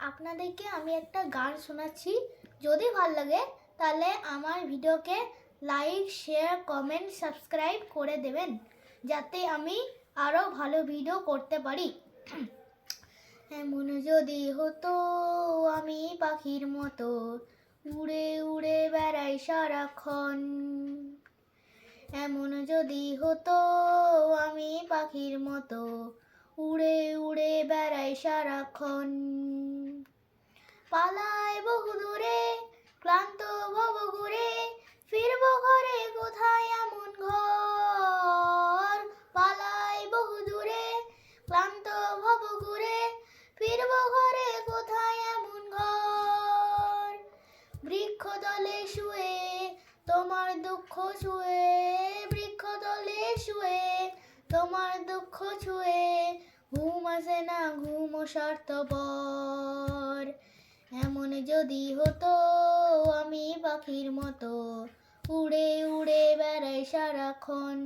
আপনাদেরকে আমি একটা গান শোনাচ্ছি। যদি ভালো লাগে তাহলে আমার ভিডিওকে লাইক, শেয়ার, কমেন্ট, সাবস্ক্রাইব করে দেবেন, যাতে আমি আরও ভালো ভিডিও করতে পারি। এমন যদি হতো আমি পাখির মতো উড়ে উড়ে বেড়াই সারাক্ষণ। এমন যদি হতো আমি পাখির মতো উড়ে উড়ে বেড়াই সারাক্ষণ। পালাই বহু দূরে ক্লান্ত ভব ঘুরে, ফিরবো ঘরে কোথায় এমন ঘর। পালাই বহু দূরে ক্লান্ত ভব ঘুরে, ফিরবো ঘরে কোথায় এমন ঘর। বৃক্ষতলে শুয়ে তোমার দুঃখ ছুঁয়ে, বৃক্ষতলে শুয়ে তোমার দুঃখ ছুঁয়ে, ঘুম আসে না ঘুম স্বার্থপর। এমন যদি হতো আমি পাখির মতো উড়ে উড়ে বেড়াই সারাক্ষণ।